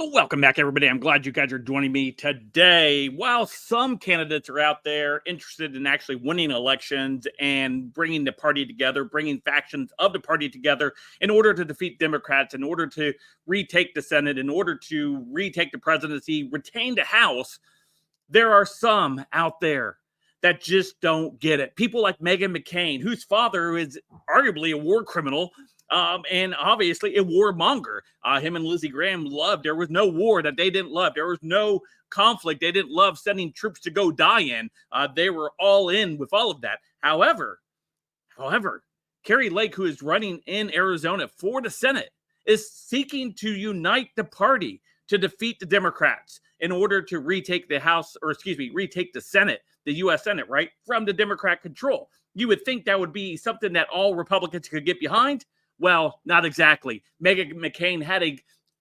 Welcome back, everybody. I'm glad you guys are joining me today. While some candidates are out there interested in actually winning elections and bringing the party together, bringing factions of the party together in order to defeat Democrats, in order to retake the Senate, in order to retake the presidency, retain the House, there are some out there that just don't get it. People like Meghan Mccain, whose father is arguably a war criminal, and obviously a warmonger. Him and Lindsey Graham loved. There was no war that they didn't love. There was no conflict they didn't love sending troops to go die in. They were all in with all of that. However, KARI Lake, who is running in Arizona for the Senate, is seeking to unite the party to defeat the Democrats in order to retake the House, or retake the Senate, the U.S. Senate, right, from the Democrat control. You would think that would be something that all Republicans could get behind. Well, not exactly. Meghan McCain had an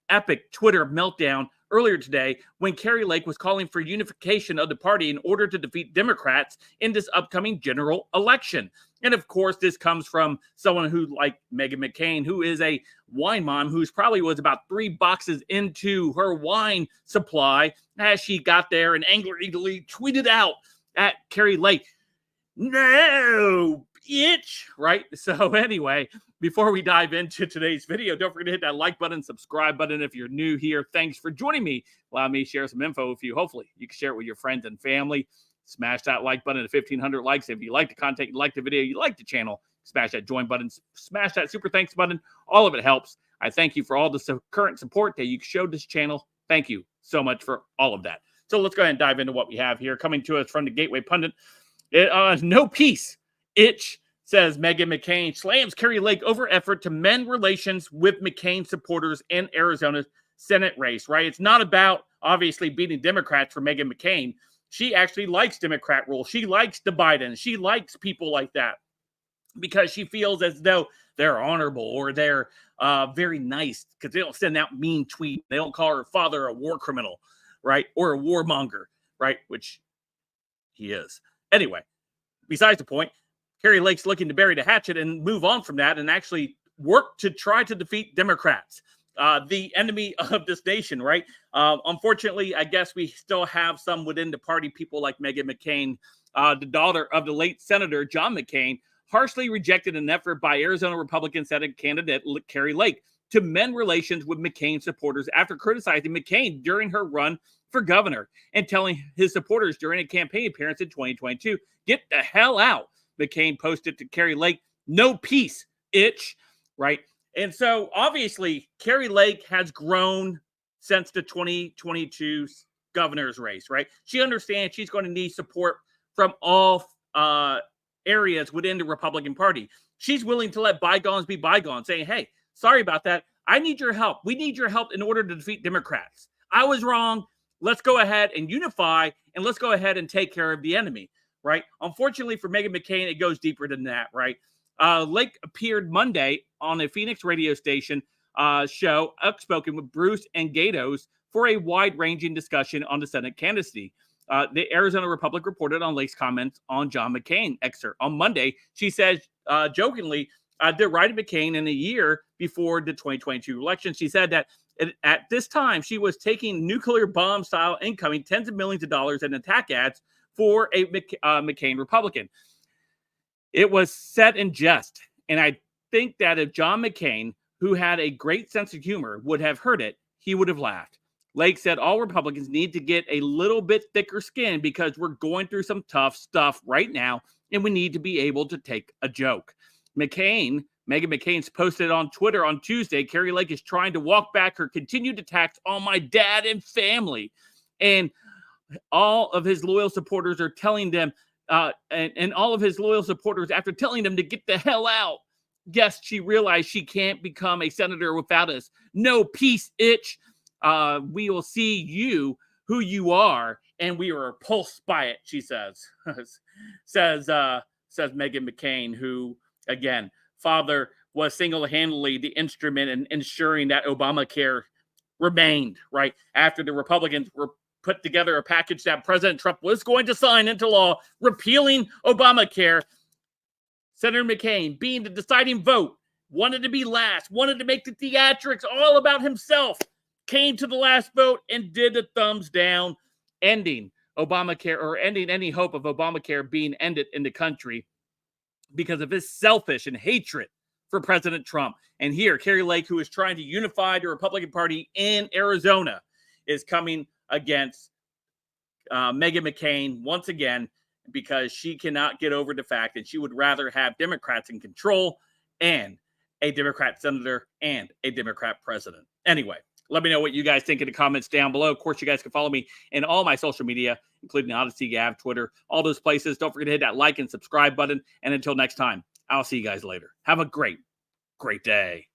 epic Twitter meltdown earlier today when KARI Lake was calling for unification of the party in order to defeat Democrats in this upcoming general election. And of course, this comes from someone who, like Meghan McCain, who is a wine mom, who's probably was about 3 boxes into her wine supply as she got there and angrily tweeted out at KARI Lake, "No, bitch," right? So anyway, before we dive into today's video, don't forget to hit that like button, subscribe button if you're new here. Thanks for joining me. Allow me to share some info with you. Hopefully, you can share it with your friends and family. Smash that like button at 1,500 likes. If you like the content, you like the video, you like the channel, smash that join button, smash that super thanks button. All of it helps. I thank you for all the current support that you showed this channel. Thank you so much for all of that. So let's go ahead and dive into what we have here. Coming to us from the Gateway Pundit, no peace. Itch, says Meghan McCain, slams KARI Lake over effort to mend relations with McCain supporters in Arizona's Senate race, right? It's not about, obviously, beating Democrats for Meghan McCain. She actually likes Democrat rule. She likes the Bidens. She likes people like that because she feels as though they're honorable or they're very nice because they don't send out mean tweets. They don't call her father a war criminal, right? Or a warmonger, right? Which he is. Anyway, besides the point, KARI Lake's looking to bury the hatchet and move on from that and actually work to try to defeat Democrats, the enemy of this nation, right? Unfortunately, I guess we still have some within the party, people like Meghan McCain, the daughter of the late Senator John McCain, harshly rejected an effort by Arizona Republican Senate candidate KARI Lake to mend relations with McCain supporters after criticizing McCain during her run for governor and telling his supporters during a campaign appearance in 2022, "Get the hell out." McCain posted to KARI Lake, "No peace, itch," right? And so obviously KARI Lake has grown since the 2022 governor's race, right? She understands she's going to need support from all areas within the Republican Party. She's willing to let bygones be bygones, saying, "Hey, sorry about that. I need your help. We need your help in order to defeat Democrats. I was wrong. Let's go ahead and unify, and let's go ahead and take care of the enemy." Right? Unfortunately for Meghan McCain, it goes deeper than that, right? Lake appeared Monday on a Phoenix radio station show, Outspoken with Bruce and Gatos, for a wide-ranging discussion on the Senate candidacy. The Arizona Republic reported on Lake's comments on John McCain excerpt. On Monday, she says, jokingly, derided McCain in a year before the 2022 election. She said that at this time, she was taking nuclear bomb-style incoming tens of millions of dollars in attack ads for a McCain Republican. It was said in jest, and I think that if John McCain, who had a great sense of humor, would have heard it, he would have laughed. Lake said all Republicans need to get a little bit thicker skin because we're going through some tough stuff right now, and we need to be able to take a joke. Meghan McCain's posted on Twitter on Tuesday, "KARI Lake is trying to walk back her continued attacks on my dad and family." And all of his loyal supporters are telling them, and all of his loyal supporters, after telling them to get the hell out, yes, she realized she can't become a senator without us. "No peace, itch. We will see you who you are, and we are repulsed by it," she says. says Meghan McCain, who, again, father was single-handedly the instrument in ensuring that Obamacare remained, right? After the Republicans were put together a package that President Trump was going to sign into law, repealing Obamacare, Senator McCain, being the deciding vote, wanted to be last, wanted to make the theatrics all about himself, came to the last vote and did a thumbs down, ending Obamacare, or ending any hope of Obamacare being ended in the country because of his selfish and hatred for President Trump. And here, Kari Lake, who is trying to unify the Republican Party in Arizona, is coming against Meghan McCain once again because she cannot get over the fact that she would rather have Democrats in control and a Democrat senator and a Democrat president. Anyway, let me know what you guys think in the comments down below. Of course, you guys can follow me in all my social media, including Odysee, Gab, Twitter, all those places. Don't forget to hit that like and subscribe button. And until next time, I'll see you guys later. Have a great day.